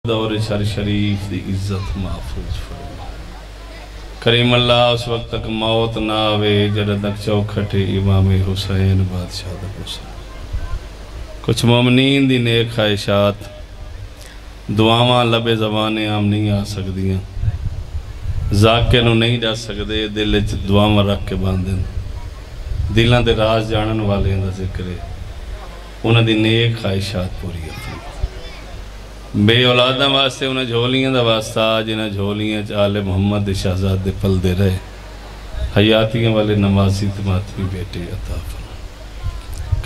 دور شر شریف دی عزت محفوظ فرما۔ کریم اللہ اس وقت تک موت نہ آوے جڑا تک چوکھٹے امام حسین بادشاہ دا حسین۔ کچھ مومنین دی نیک خواہشات دعاواں لبے زبانے عام نہیں آ سکدیاں، ذاکر نو نہیں جا سکدے، دل وچ دعاواں رکھ کے باندھن، دلاں دے راز جانن والے دا ذکر ہے، انہاں دی نیک خواہشات پوری فرما۔ بے اولاداں واسطے انہاں جھولیاں دا واسطہ جنہاں جھولیاں آل محمد دے شہزاد دے پل دے رہے، حیاتیاں والے نمازی تماتوی بیٹے عطا فرما۔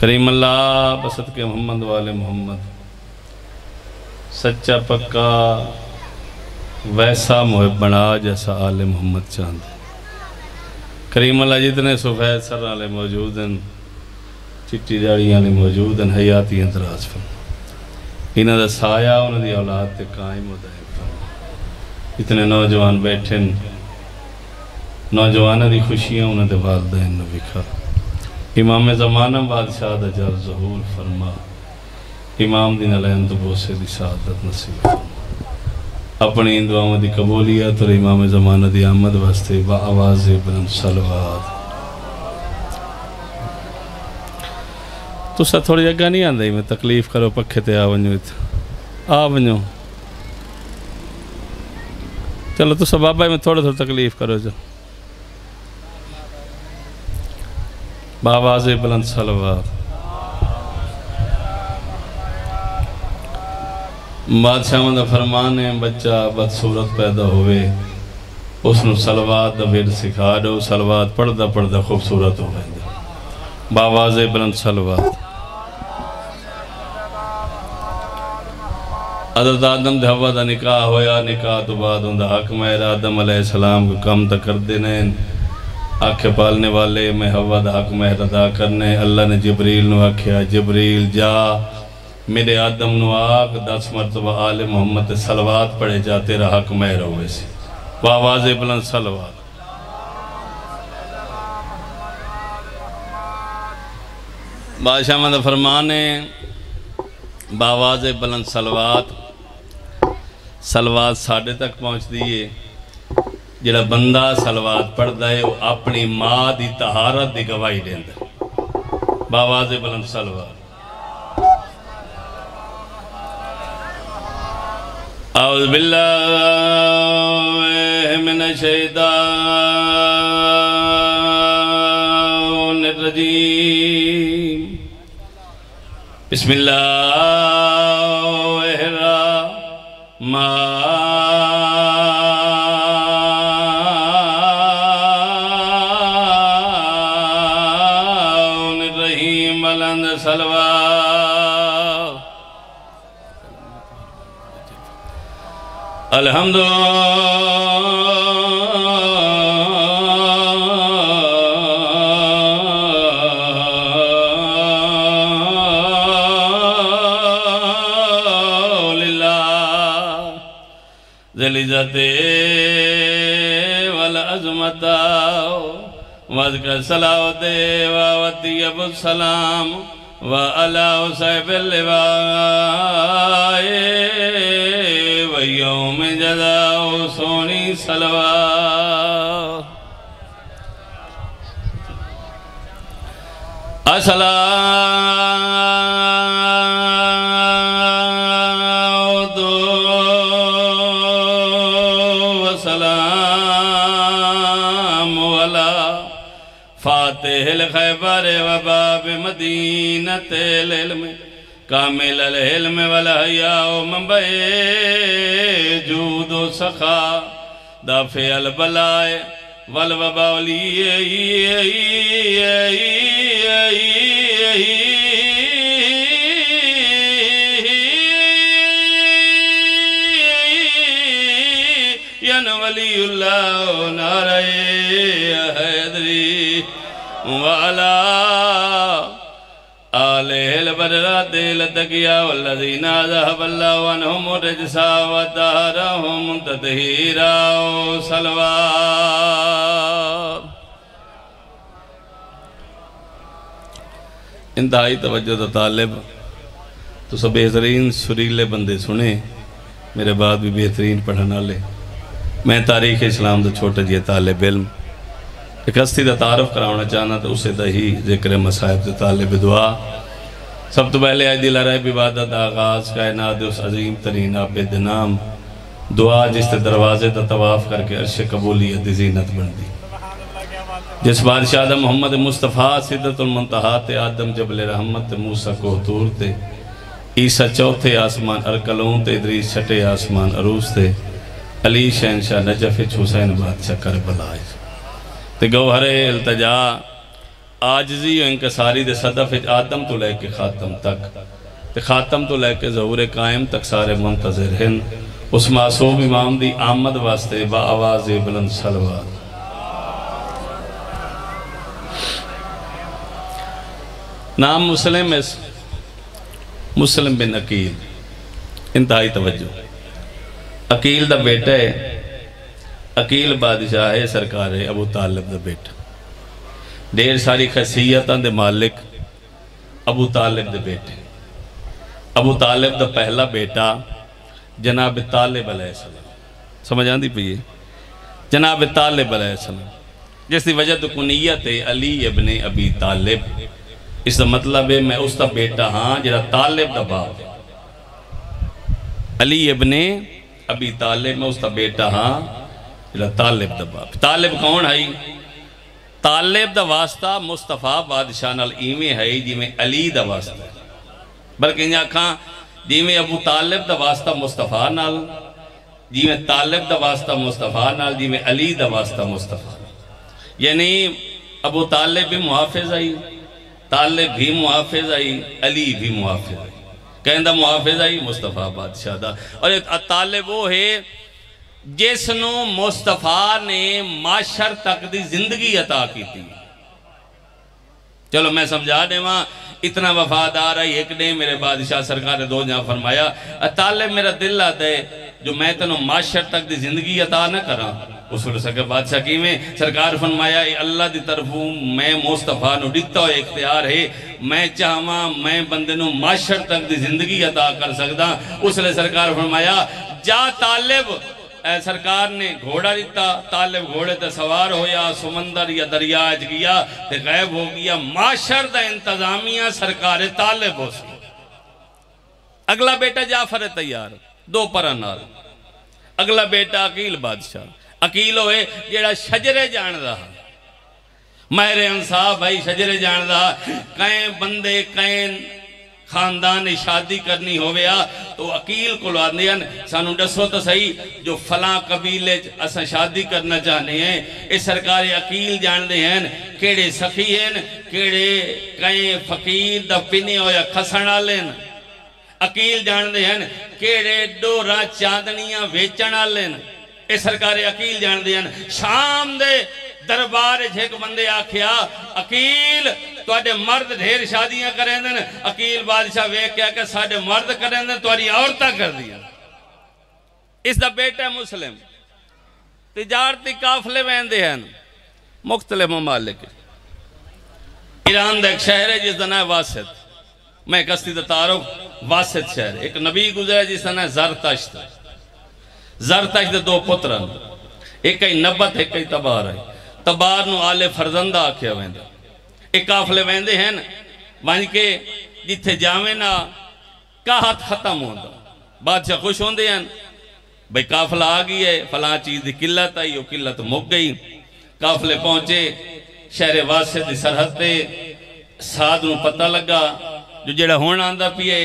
کریم اللہ بسط کے محمد والے محمد سچا پکا ویسا محب بنا جیسا آل محمد چاند۔ کریم اللہ جتنے سفید سر والے موجود ہیں، چٹی داڑھی والے موجود ہیں، حیاتیاں دراز فرما۔ انہاں دا سایہ انہاں دی اولاد تے قائم و دائم فرما۔ اتنے نوجوان بیٹھے نوجوانہ دی خوشیاں انہاں دے والدین نو بکھا۔ امام زمانہ بادشاہ دا جل ظہور فرما۔ امام دین علیہم تو بوسے دی سعادت نصیب فرما۔ اپنی ان دعاوں دی قبولیت اور امام زمانہ دی آمد واسطے با آواز بلند صلوات۔ تو سا تھوڑی جگہ نہیں آندائی میں تکلیف کرو پکھے تے آونیو چلو تو سا بابا میں تھوڑا تکلیف کرو جو بآواز بلند صلوات۔ بادشاہ مندہ فرمانے بچہ بدصورت پیدا ہوئے، اس نو صلوات دا ورد سکھا دو، صلوات پڑھدا پڑھدا خوبصورت ہو گئے۔ بآواز بلند صلوات۔ حضرت آدم دے حوا دا نکاح ہویا، نکاح تو بعد ان دا حق مہر آدم علیہ السلام کو کم تا کر دینے، آنکھیں پالنے والے میں حوا دا حق مہر ادا کرنے۔ اللہ نے جبریل نو آکھیا جبریل جا میرے آدم نو آگ 10 مرتبہ آل محمد تے صلوات پڑھے جا تیرا حق مہر ہوئے سی۔ بآواز بلند صلوات۔ بادشاہ مندہ فرمانے بآواز بلند صلوات۔ صلوات ساڑھے تک پہنچ دیئے، جڑا بندہ صلوات پڑھ دائے وہ اپنی ماں دی طہارت دی گواہی دیں دے۔ بآواز بلند صلوات۔ اعوذ باللہ من الشیطان الرجیم، بسم اللہ الرحمن الرحیم، بلند صلوات۔ الحمدللہ ذلِذَتِ والعظمت وذکر صلاوت وطیب السلام وعلا صحب اللواء ویوم جزا سونی صلوات۔ فاتح الخیبر وباب مدینت العلم کامل العلم والحیاء منبع جود و سخا دافع البلاء والوباء ین ولی اللہ نارے حیدری وعلا آلہ البرات لتقیا والذین ذهب اللہ عنہم الرجسا وطہرہم تطہیرا صلوات۔ انتہائی توجہ دا طالب تو سب بہترین سریلے بندے سنے میرے بعد بھی بہترین پڑھنا لے میں تاریخ اسلام دا چھوٹا جی طالب علم ایک ہستی دا تعارف کراؤنا چاہنا تو اسے دا ہی ذکر مصائب دا طالب دعا سب تو پہلے آئی دل رہے عبادت آغاز کائنات اس عظیم ترین عابد نام دعا جس تے دروازے دا طواف کر کے عرش قبولیت دی زینت بن دی جس بادشاہ دا محمد مصطفیٰ سدرۃ المنتہا تے آدم جبل رحمت تے موسیٰ کوہتور تے عیسیٰ چوتھے آسمان ارکلون تے ادریس چھٹے آسمان عروس تے علی شہنشاہ نجف حسین بادشاہ کربلا تے گوہر التجا آجزی و انکساری دے صدف آدم تو لے کے خاتم تک تے خاتم تو لے کے ظہور قائم تک سارے منتظر ہیں اس معصوم امام دی آمد واسطے با آواز بلند صلوات نام مسلم اس مسلم بن عقیل انتہائی توجہ عقیل دا بیٹا ہے عقیل بادشاہ ہے سرکار ہے ابو طالب دا بیٹا دیر ساری خصیتاں دے مالک ابو طالب دے بیٹے ابو طالب دا پہلا بیٹا جناب طالب علیہ السلام سمجھ آندی پئیے جناب طالب علیہ السلام جس دی وجہ تو کنیت ہے علی ابن ابی طالب اس دا مطلب ہے میں اس دا بیٹا ہاں جڑا طالب دا باپ علی ابن ابی طالب میں اس دا بیٹا ہاں جڑا طالب دا باپ طالب کون ہے طالب دا واسطہ مصطفیٰ بادشاہ نال ایویں ہے جی میں علی دا واسطہ بلکہ انجا کھاں جی میں ابو طالب دا واسطہ مصطفیٰ نال جی میں طالب دا واسطہ مصطفیٰ نال جی میں علی دا واسطہ مصطفیٰ یعنی ابو طالب بھی محافظ آئی طالب بھی محافظ آئی علی بھی محافظ آئی کہندہ محافظ آئی مصطفیٰ بادشاہ دا اور طالب وہ ہے جس نو مصطفیٰ نے معاشر تک دی زندگی عطا کی تھی چلو میں سمجھا دے وہاں اتنا وفادار ہے ایک نے میرے بادشاہ سرکار دو جہاں فرمایا طالب میرا دل آتا ہے جو میں تنو معاشر تک دی زندگی عطا نہ کراں اس وقت سکے بادشاہ کی میں سرکار فرمایا اے اللہ دی طرفوں میں مصطفیٰ نو ڈکتا ہوئے اختیار ہے میں چاہواں میں بندے نو معاشر تک دی زندگی عطا کر سکتا اس لئے سرکار فرمایا جا طالب سرکار نے گھوڑا دیتا طالب گھوڑے تے سوار ہویا سمندر یا دریاج گیا تے غیب ہو گیا معاشر دا انتظامیہ سرکار طالب ہو سی اگلا بیٹا جعفر تیار دو پرانال اگلا بیٹا عقیل بادشاہ عقیل ہوئے جیڑا شجرے جان رہا مہر انصاف بھائی شجرے جان رہا کہیں بندے کہیں خاندان شادی کرنی ہویا تو عقیل کو لوادنیاں سانو ڈسو تو صحیح جو فلاں قبیلے اساں شادی کرنا چاہنے ہیں اس سرکار عقیل جان دے ہیں کیڑے سخی ہیں کیڑے کہیں فقیر دا پنے ہویا کھسنا لین عقیل جان دے ہیں کیڑے ڈورا چاندنیاں ویچنا لین اس سرکار عقیل جان دے ہیں شام دے دربار جھیک بندے آکھیا عقیل تو آڈے مرد ڈھیر شادیاں کریں دیں عقیل بادشاہ ویک کیا کہ ساڑے مرد کریں دیں تو آری عورتہ کر دیا اس دا بیٹا مسلم تجارتی کافلے ویندے ہیں مختلف ممالک ایران دا ایک شہر ہے جس دن ہے واسط میں کستی دا تعارف واسط شہر ایک نبی گزرے جس دن ہے زرتشت زرتشت دو پترن ایک کئی نبت ایک کئی تبار ہے تبار نو آلے فرزندہ آکھیا ویندے ایک کافلے ویندے ہیں وانج کے جتھے جاویں نا کہت ختم ہوندہ بادشاہ خوش ہوندے ہیں بھئی کافلہ آگئی ہے فلاں چیز دی قلت آئی وہ قلت مک گئی کافلے پہنچے شہر واسط دی سرحد تے ساتھ نو پتہ لگا جو جڑا ہونا آندہ پیئے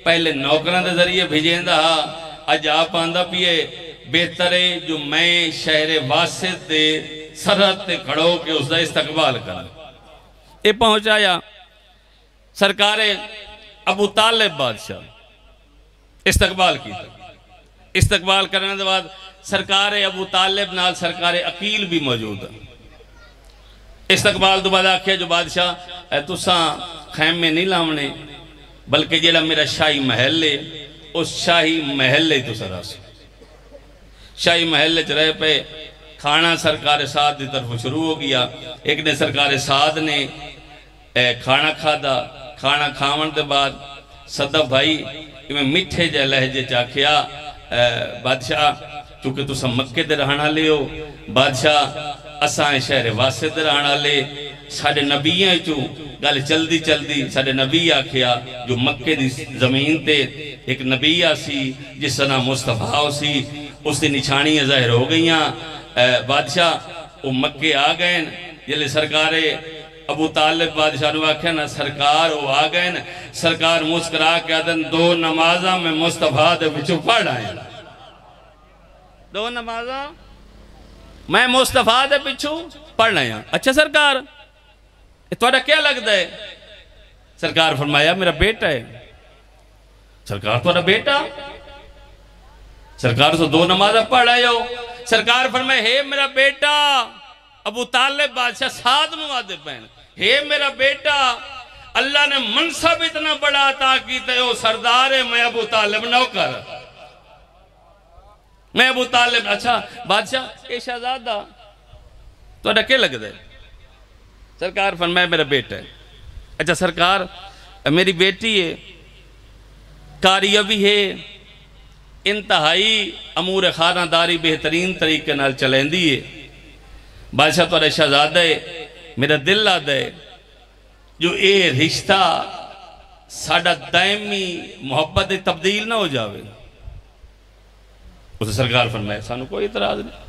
پہلے نوکران دے ذریعے بھیجیں دا اج آپ آندہ پیئے بہتر ہے جو میں شہر واسط دے سرحد تے کھڑو کے اس دا استقبال کریں اے پہنچایا سرکار ابو طالب بادشاہ استقبال کی استقبال کرنے دے بعد سرکار ابو طالب نال سرکار عقیل بھی موجود ہے استقبال دو بعد آکھیا جو بادشاہ اے تساں خیم میں نہیں لاؤنے بلکہ جیڑا میرا شاہی محل ہے اس شاہی محل ہے تو سراسی شاہی محل چ رہے پہ کھانا سرکار سعد دی طرف شروع ہو گیا ایک نے سرکار سعد نے کھانا کھادا کھانا کھاون دے بعد صدف بھائی میں مٹھے جے لہجے چاکھیا بادشاہ چونکہ تسا مکے دے رہنا لے ہو بادشاہ اسائیں شہر واسے دے رہنا لے ساڑھے نبیاں چوں گل چلدی چلدی ساڑھے نبی آکھیا جو مکے دی زمین تے ایک نبی آسی جس نام مصطفیٰ سی اس دی نشانیاں ظاہر ہو گئیاں بادشاہ وہ مکے آ گئے جلے سرکار ابو طالب بادشاہ نے آکھیا نا سرکار وہ آ گئے سرکار مسکرا کے آدن دو نمازاں میں مصطفیٰ دے بچو پڑھ آئے دو نمازاں میں مصطفیٰ دے بچو پڑھ آیا اچھا سرکار توڑا کیا لگتا ہے سرکار فرمایا میرا بیٹا ہے سرکار توڑا بیٹا سرکار تو دو نمازاں پڑھ آئے ہو سرکار فرمایا ہے میرا بیٹا ابو طالب بادشاہ ساتھ نو آدھے پہن ہے میرا بیٹا اللہ نے منصب اتنا بڑا عطا کیتا ہے وہ سردار ہے میں ابو طالب نوکر میں ابو طالب اچھا بادشاہ اے شہزادہ تو کیا لگتا ہے سرکار فرمایا میرا بیٹا ہے اچھا سرکار میری بیٹی ہے کاریہ بھی ہے انتہائی امور خانہ داری بہترین طریقے نال چلیں دیئے بادشاہ تو شہزادہ ہے میرا دل آدھا ہے جو اے رشتہ ساڑھا دائمی محبت تبدیل نہ ہو جاوے اسے سرکار فرمائے سانو کوئی اعتراض نہیں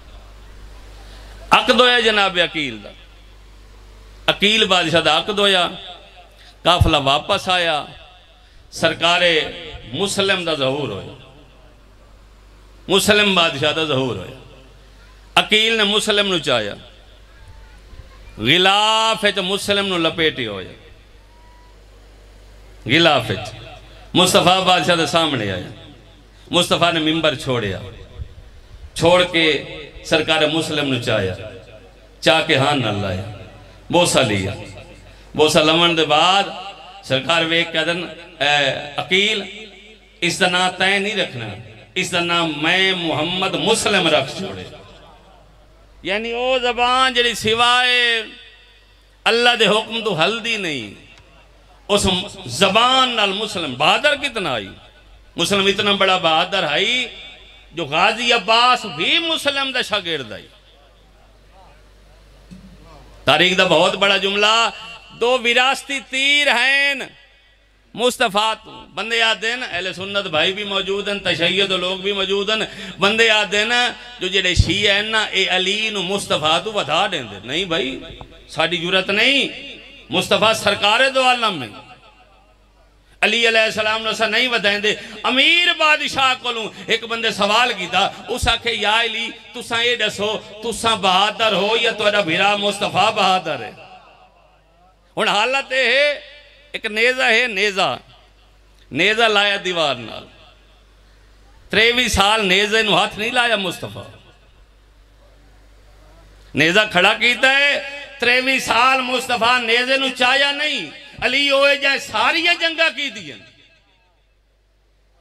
عقد ہویا جناب عقیل دا عقیل بادشاہ دا عقد ہویا قافلہ واپس آیا سرکار مسلم دا ظہور ہویا مسلم بادشاہ دا ظہور ہویا عقیل نے مسلم نو چاہیا غلاف ہے تو مسلم نو لپیٹی ہویا غلاف ہے مصطفیٰ بادشاہ دے سامنے آیا مصطفیٰ نے ممبر چھوڑیا چھوڑ کے سرکار مسلم نو چاہیا چاہ کے ہاں نہ لایا بوسہ لیا بوسہ لمن دے بعد سرکار ویک کہہ دن عقیل اس دا نام تائیں نہیں رکھنا اس دا نام میں محمد مسلم رکھ چھوڑے یعنی او زبان جڑی سوائے اللہ دے حکم تو ہلدی نہیں اس زبان نال مسلم بہادر کتنا آئی مسلم اتنا بڑا بہادر آئی جو غازی عباس بھی مسلم دا شاگرد آئی تاریخ دا بہت بڑا جملہ دو وراثتی تیر ہیں مصطفیٰ بندے یاد دین اہل سنت بھائی بھی موجود ہیں تشیعد لوگ بھی موجود ہیں بندے یاد دین جو جڑے شیعہ ہیں نا اے علی نو مصطفیٰ تو بتا دیں دے نہیں بھائی ساڑھی جرت نہیں مصطفیٰ سرکار دو عالم میں علی علیہ السلام نے اسا نہیں بتائیں دے امیر بادشاہ کو لوں ایک بندے سوال کی تھا اس آکھے یا علی تساں یہ دسو تساں بہادر ہو یا توڑا بھیرا مصطفیٰ بہادر ہے ان حالت ہے ایک نیزہ ہے نیزہ لایا دیوار نال 23 سال نیزہ نو ہاتھ نہیں لایا مصطفیٰ نیزہ کھڑا کیتا ہے 23 سال مصطفیٰ نیزہ نو چاہیا نہیں علی ہوئے جائے ساریاں جنگا کی دیا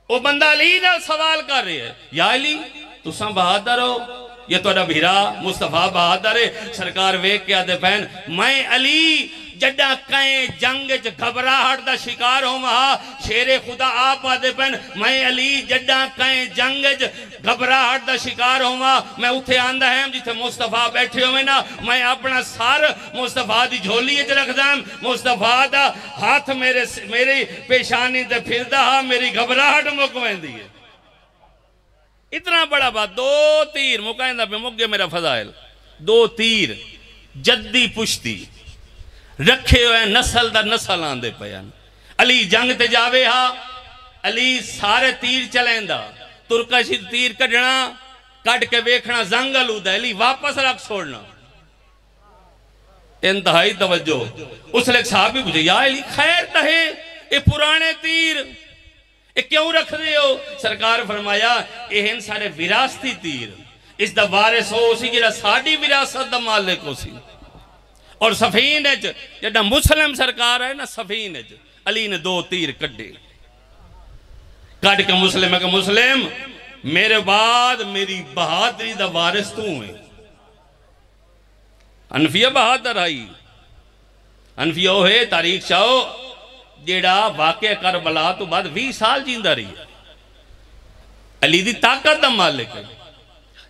وہ بندہ علی نال سوال کر رہے ہیں یا علی تساں بہادر ہو یہ توڑا بھیرا مصطفیٰ بہادر ہے سرکار ویک کے آدھے پہن میں علی جڈا کہیں جنگ گھبراہٹ دا شکار ہوں وہاں شیر خدا آپ آدھے پہن میں علی جڈا کہیں جنگ گھبراہٹ دا شکار ہوں وہاں میں اتھے آندہ ہیں جیتے مصطفیٰ بیٹھے ہوئے نا میں اپنا سار مصطفیٰ دی جھولی رکھ دیں مصطفیٰ دا ہاتھ میری پیشانی دے پھر دا میری گھبراہٹ مکویں دیئے اتنا بڑا بات 2 تیر مکائندہ پہ مکے میرا فضائل 2 تیر جدی پشتی رکھے ہوئے نسل دا نسل آندے پیان علی جنگ تے جاوے ہاں علی سارے تیر چلیں دا ترکشی تیر کڑنا کٹ کے بیکھنا زنگل دا علی واپس رکھ چھوڑنا انتہائی توجہ اس لئے صحابی پوچھے یا علی خیر تہے اے پرانے تیر اے کیوں رکھ دے ہو سرکار فرمایا اے ہن سارے وراثتی تیر اس دا وارث ہو اسی جڑا ساڑی وراثت دا مالک ہو سی اور سفین ہے جڑا مسلم سرکار ہے نا سفین ہے علی نے 2 تیر کڑے کڑ کے مسلم ہے کہ مسلم میرے بعد میری بہادری دا وارث تو ہوئے انفیہ بہادر آئی انفیہ ہوئے تاریخ شاہو جیڑا واقع کربلا تو بعد 20 سال جیندہ رہی ہے علی دی طاقت دا مالک ہے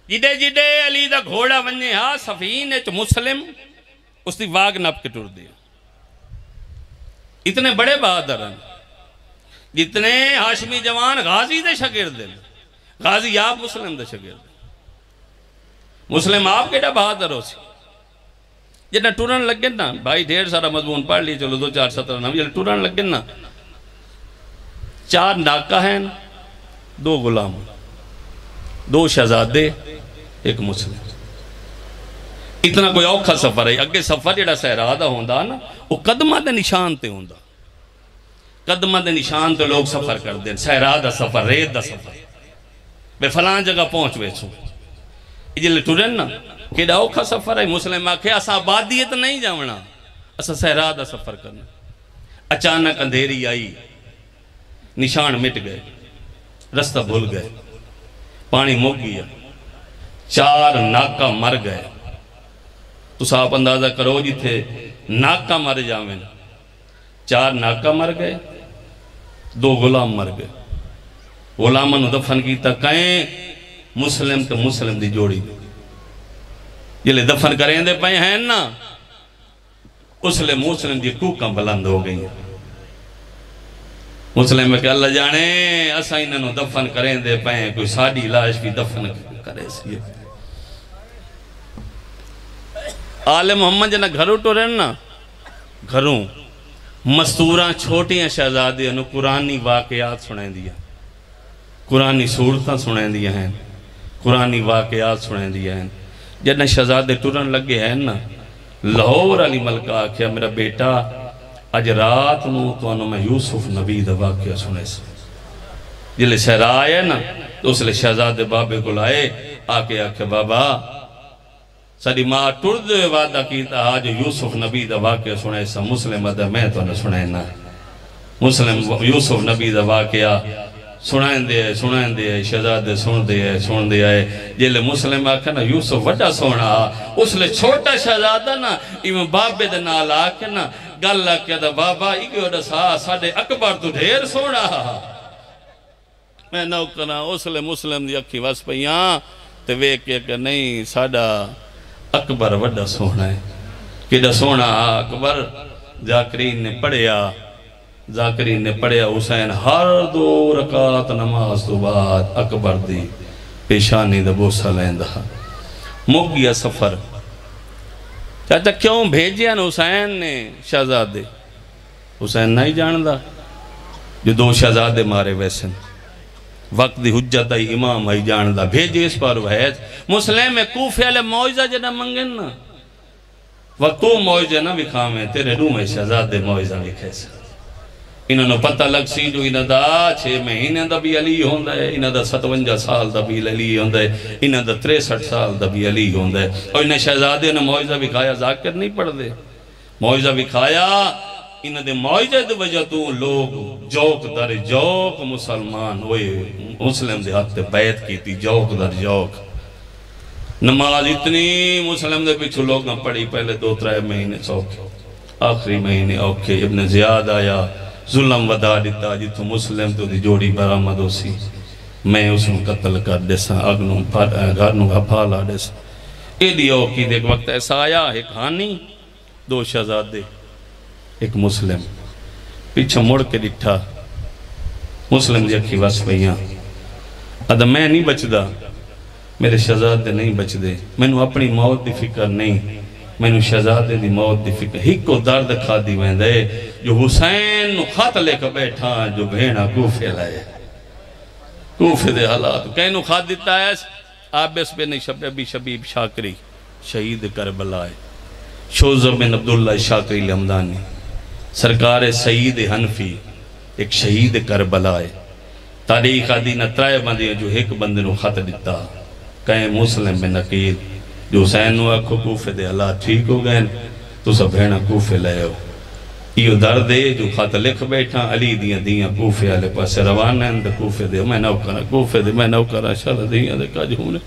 جدے جدے علی دا گھوڑا ونجے ہاں سفین ہے مسلم اس دی واگ نپ کے ٹر دیا اتنے بڑے بہادر ہیں جتنے ہاشمی جوان غازی دے شگرد دے غازی آپ مسلم دے شگرد مسلم آپ کیڑا بہادر ہو سی جتنا ٹورن لگے نا بھائی ڈھیر سارا مضمون پڑھ لی چلو 2-4-17 نام جتنا ٹورن لگے نا 4 ناکہ ہیں 2 غلام 2 شہزادے 1 مسلم اتنا کوئی اوکھا سفر ہے اگے سفر جڑا صحرا دا ہوندا نا وہ قدمہ دے نشان تے ہوندا قدمہ دے نشان تے لوگ سفر کر دیں صحرا دا سفر ریت دا سفر بے فلان جگہ پہنچ ویسوں جلے ٹورن نا کیڑا اوکھا سفر ہے مسلم آکھے اسا آبادیت نہیں جاونا اسا صحرا دا سفر کرنا اچانک اندھیری آئی نشان مٹ گئے رستہ بھول گئے پانی مک گیا 4 ناکہ مر گئے تو صاحب اندازہ کرو جی تھے ناکہ مر جاویں 4 ناکہ مر گئے 2 غلام مر گئے غلامہ دفن کیتا کہیں مسلم تو مسلم دی جوڑی جلے دفن کریں دے پائیں ہیں نا اس لئے مسلم دی کوکاں بلند ہو گئی مسلم میں کہ اللہ جانے اسا انہوں دفن کریں دے پائیں کوئی ساڑی لاش بھی دفن کرے سی آل محمد جنہ گھروں تو رہن نا گھروں مستوراں چھوٹیاں شہزادے انہوں قرآنی واقعات سنائیں دیا قرآنی صورتاں سنائیں دیا ہیں قرآنی واقعات سنائیں دیا ہیں جنہ شہزادے ٹورن لگے ہیں نا لاہور علی ملکہ آکھیا میرا بیٹا اج رات نو تو انہوں میں یوسف نبی دا واقعہ سنے سے جلے شہرہ آئے نا تو اس لئے شہزادے بابے کو لائے آکے آکھے بابا ساری ماں ٹرد وعدہ کیتا آج یوسف نبی دا واقعہ سنے سے مسلم دا میں تو نہ سنائیں نا مسلم یوسف نبی دا واقعہ سنائیں دے شہزادے سن دے آئے جلے مسلم آکھا نا یوسف وڈا سونا اس لئے چھوٹا شہزادہ نا ایمیں بابے دے نال آکھا نا گل آکھا دا بابا ایگو دا ساڑھے اکبر تو ڈھیر سونا میں نو کرنا اس لئے مسلم دی اکھی واس پہیاں تے ویکے کہ نہیں ساڑھا اکبر وڈا سونا ہے کہ سونا اکبر ذاکرین نے پڑھیا حسین ہر 2 رکعت نماز تو بعد اکبر دی پیشانی دا بوسہ لیندہ مک گیا سفر چاہتا کیوں بھیجیا نا حسین نے شہزادے حسین نہیں جاندہ جو 2 شہزادے مارے ویسن وقت دی حجت آئی امام آئی جاندہ بھیجے اس پر وحید مسلم میں کوفے علیہ معجزہ جنہ منگن نا وقت تو معجزہ نہ بکھامیں تیرے رو میں شہزادے معجزہ بکھے سے انہوں نے پتہ لگ سی جو انہوں دا 6 مہینے دا بھی علی ہوندہ ہے انہوں دا 57 سال دا بھی علی ہوندہ ہے انہوں دا 63 سال دا بھی علی ہوندہ ہے اور انہیں شہزادے نے معجزہ بکھایا ذاکر نہیں پڑھ دے معجزہ بکھایا انہوں دے معجزہ دے وجہ تو لوگ جوک در جوک مسلمان ہوئے مسلم دے ہاتھ بیعت کی تھی جوک در جوک نماز اتنی مسلم دے پیچھو لوگ نہ پڑھی پہلے 2-3 مہینے سوکے آخری مہینے اوکے ابن زیاد آیا ظلم ودا دیتا جتو مسلم تو دی جوڑی برآمد ہو سی میں اس نے قتل کر دیسا گھرنوں کا پھالا دیسا ایڈی اوکی دیکھ وقت ایسا آیا ایک ہانی 2 شہزادے ایک مسلم پیچھا مڑ کے ڈٹھا مسلم دی اکھی واس پہیاں ادھا میں نہیں بچ دا میرے شہزادے نہیں بچ دے میں نے اپنی موت دی فکر نہیں میں نے شہزادے دی موت دی فکر ہی کو درد کھا دی میں دے جو حسین خط لے کر بیٹھا جو بھینا کوفے لائے کوفے دے حالات کہنو خط دیتا ہے آبیس بن شبیب شاکری شہید کربلا ہے شوزب بن عبداللہ شاکری لمدانی سرکار سید حنفی ایک شہید کربلا ہے تاریخ آدینہ 3 بندے جو ایک بندے نو خط دیتا کہیں مسلم بن عقید جو حسین نو آکھو کوفے دے حالات ٹھیک ہو گئے تو سب بھینا کوفے لائے ہو یہ درد ہے جو خط لکھ بیٹھا علی دیاں کوفے آلے پاسے روان ہیں دا کوفے دے میں نو کرا کوفے دے میں نو کرا شاہ دیاں دے کاج ہونے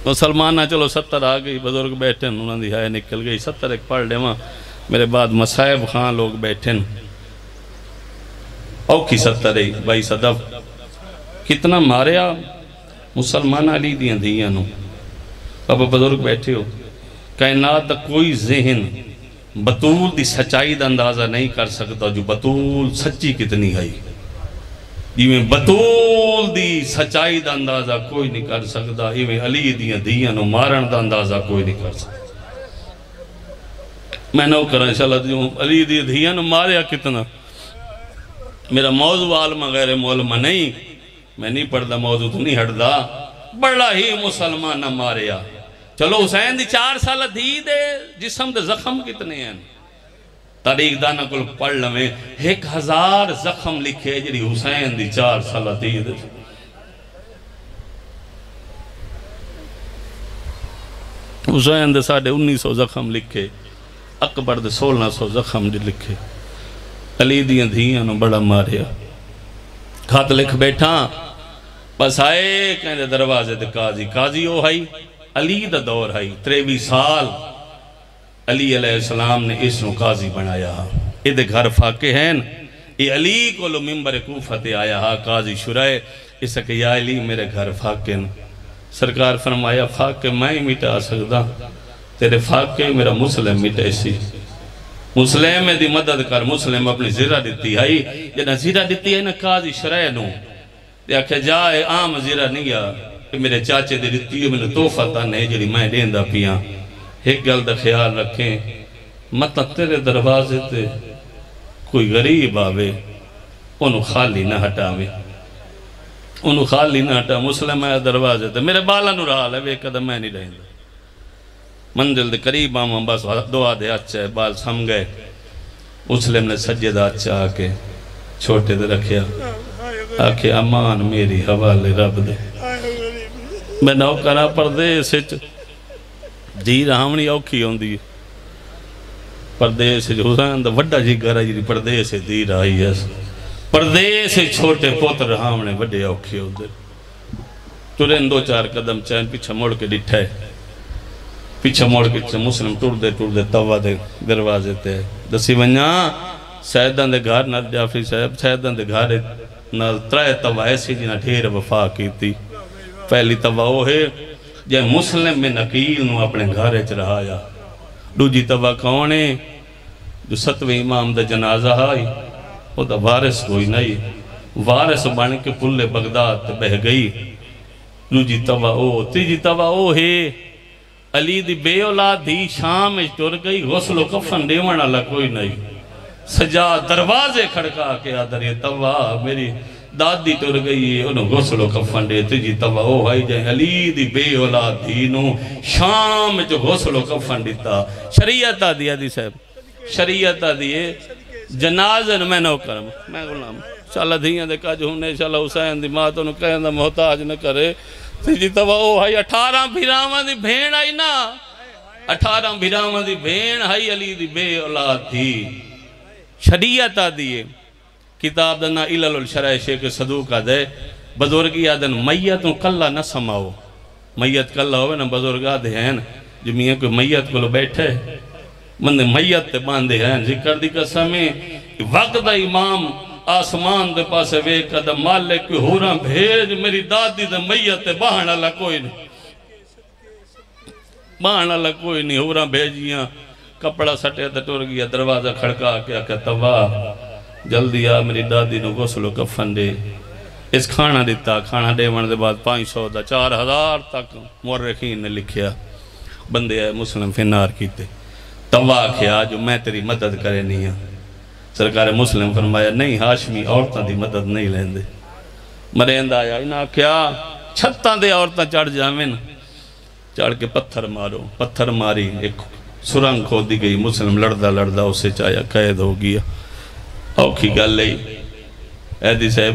مسلمانہ چلو 70 آگئی بزرگ بیٹھیں انہوں دی ہائے نکل گئی 70 ایک پڑھ لے وہاں میرے بعد مسائب خان لوگ بیٹھیں اوکی 70 ہے بھائی صدف کتنا ماریا مسلمان علی دیاں دیاں نو. اب بزرگ بیٹھے ہو، کائنات دا کوئی ذہن بطول دی سچائی دا اندازہ نہیں کر سکتا جو بطول سچی کتنی ہے. ایویں بطول دی سچائی دا اندازہ کوئی نہیں کر سکتا، ایویں علی دیاں دیاں نو مارن دا اندازہ کوئی نہیں کر سکتا. میں نو کرا انشاءاللہ جو علی دیاں دیاں نو ماریا کتنا. میرا موضوع عالمہ غیر معلمہ نہیں، میں نہیں پڑھتا موضوع تو نہیں ہٹدا. بڑا ہی مسلمان نہ ماریا. چلو حسین دی 4 سال دھی دے جسم دے زخم کتنے ہیں. تاریخ دانا کل پڑھ لمیں 1000 زخم لکھے جڑی حسین دی 4 سال دھی دے. حسین دے 1950 زخم لکھے، اکبر دے 1600 زخم جو لکھے. علی دیاں دھیاں نو بڑا ماریا. خط لکھ بیٹھا بس آئے کہنے دروازے دے قاضی او ہائی علی دا دور ہائی. 23 سال علی علیہ السلام نے اس نو قاضی بنایا. یہ گھر فاقے ہیں، یہ علی کو لو ممبر کوفہ تے آیا ہا قاضی شرائے. اس کہ یا علی میرے گھر فاقے ہیں. سرکار فرمایا فاقے میں ہی مٹا سکتا، تیرے فاقے میرا مسلم مٹے سی. مسلم دی مدد کر. مسلم اپنی زیرہ دیتی ہے، جنہ زیرہ دیتی ہے نا قاضی شرائے نو کہ جائے عام زیرہ نہیں گیا کہ میرے چاچے دی دیتی ہے، میں نے توفہ تانے جڑی میں دیندہ پیاں. ایک گل دا خیال رکھیں، مطلب تیرے دروازے تے کوئی غریب آوے انہوں خالی نہ ہٹاوے، انہوں خالی نہ ہٹا. مسلم ہے دروازے تے میرے بالا نو رہا لے قدم میں نہیں رہندہ. منزل دے قریب آماں بس دعا دے اچھا ہے بال سم گئے. مسلم نے سجدہ اچھا آکے چھوٹے دے رکھیا آکے امان میری حوالے رب دے. میں نو کرا پردیس جی رہامنی اوکھی ہوں دی پردیس حسین دا وڈا جی گرہ جی پردیس دی رہی ہے. پردیس چھوٹے پوتر رہامنے وڈے اوکھی ہوں دے. ترین 2-4 قدم چین پیچھا موڑ کے ڈٹھائے. پیچھا موڑ کے مسلم ٹوڑ دے توا دے دروازے تے دسی ونیا سیدان دے گھر نال جعفری صاحب سیدان دے گھر نال 3 توا ایسی جنہ ڈھیر وفا کی تھی. پہلی توا وہ ہے جے مسلم میں نقیل نو اپنے گھر اچ رہایا. دوجی توا کون ہے جو 7ویں امام دا جنازہ آئی وہ دا وارث کوئی نہیں، وارث بن کے پلے بغداد تے بہ گئی. دوجی توا او. تیجی توا او ہے علی دی بے اولاد دی شام ٹر گئی، غسل و کفن دیوان اللہ کوئی نہیں. سجا دروازے کھڑکا کے آدھر یہ توا میری دادی ٹر گئی انہوں غسل و کفن دے. تیجی توا او بھائی جائیں علی دی بے اولاد دی نو شام جو غسل و کفن دیتا. شریعت آدھی آدھی صاحب شریعت آدھی ہے جنازن میں نو کرم میں غلام انشاءاللہ دھیاں دے کاج ہونے انشاءاللہ حسین دی ماں تو انہوں کہنے دا محتاج نہ کرے. تیجی توا او بھائی 18 بھیراواں دی بھین آئی نا 18 بھیراواں دی بھین آئی علی دی بے اولاد دی. شریعت آدھی ہے کتاب دنا علل الشرع شیخ صدوقہ دے. بزرگی آدھن میتوں کلہ نہ سماؤ. میت کلہ ہوئے نا بزرگ آدھے ہیں جو میاں کوئی میت کو لو بیٹھے مندے میت تے باندھے ہیں. ذکر دی قسمیں وقت دا امام آسمان دے پاسے وے قدم مالک کوئی ہوراں بھیج میری دادی دے میت تے باہن اللہ کوئی نہیں باہن اللہ کوئی نہیں. ہوراں بھیجیاں کپڑا سٹے تے ٹر گیا. دروازہ کھڑکا کے کہ توا جلدی آ میری دادی نو غسل و کفن دے. اس کھانا دیتا. کھانا دے من دے بعد 500 دا 4000 تک مورخین نے لکھیا بندے آئے مسلم فنار کیتے. توا کیا جو میں تیری مدد کرے نہیں ہاں. سرکار مسلم فرمایا نہیں ہاشمی عورتاں دی مدد نہیں لیندے. مریندا آیا انہاں کیا چھتاں دے عورتاں چڑھ جاویں چڑھ کے پتھر مارو. پتھر ماری ایک سرنگ کھودی گئی. مسلم لڑدا لڑدا اسے چاہیا قید ہو گیا. اوکھی گل لئی ایدی صاحب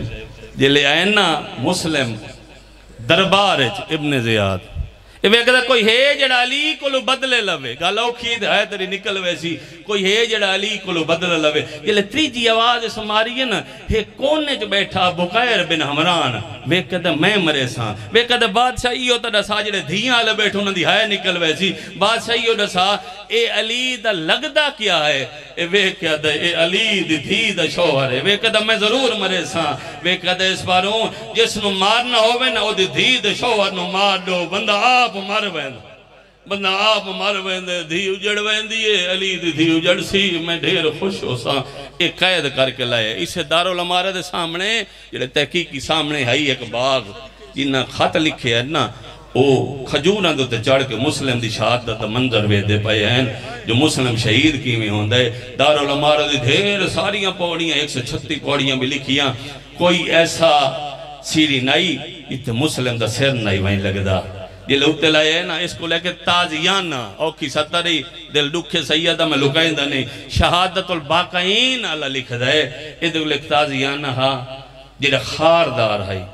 جلے آئے نا مسلم دربار ابن زیاد ویکھدا کوئی ہے جڑا علی کو بدلے لوے گل اوکھی ہے تیری نکل ویسی کوئی ہے جڑا علی کو بدلے لوے جلے تریجی آواز سماری ہے نا ہے کونے جو بیٹھا بقیر بن حمران ویکھدا میں مرے ساں ویکھدا بادشاہی ہوتا دسا جڑے دھیاں لے بیٹھو انہاں دی ہے نکل ویسی بادشاہی ہو دسا اے علی دا لگدا کیا ہے اے ویکھدا اے علی دی دھی دا شوہر ہے ویکھدا میں ضرور مرے ساں ویکھدا اس باروں جس نو مارنا ہووے نا او دی دھی دے شوہر نو مار دو بندہ آپ مر ویند بندہ آپ مر ویند دھی اجڑ ویندی ہے علی دی دھی اجڑ سی میں ڈھیر خوش ہو ساں ایک قید کر کے لائے اسے دارالعمارہ دے سامنے جڑے تحقیقی سامنے ہے ایک باغ جنہ خط لکھے ہے نا او کھجوراں دے چڑھ کے مسلم دی شہادت دا منظر وے دے پئے ہیں جو مسلم شہید کیویں ہوندا ہے دارالعمارہ دی ڈھیر ساریاں پوڑیاں 136 پوڑیاں بھی لکھیاں کوئی ایسا سیری نائی اتنے مسلم دا سر نائی وہیں لگدا یہ لوگتے لائے ہیں نا اس کو لے کے تازیانہ اوکی ستری دل دکھے سیدہ میں لکائندہ نہیں شہادت الباقین اللہ لکھ دائے ادھو لکھ تازیانہ ہاں جیڑا خاردار ہے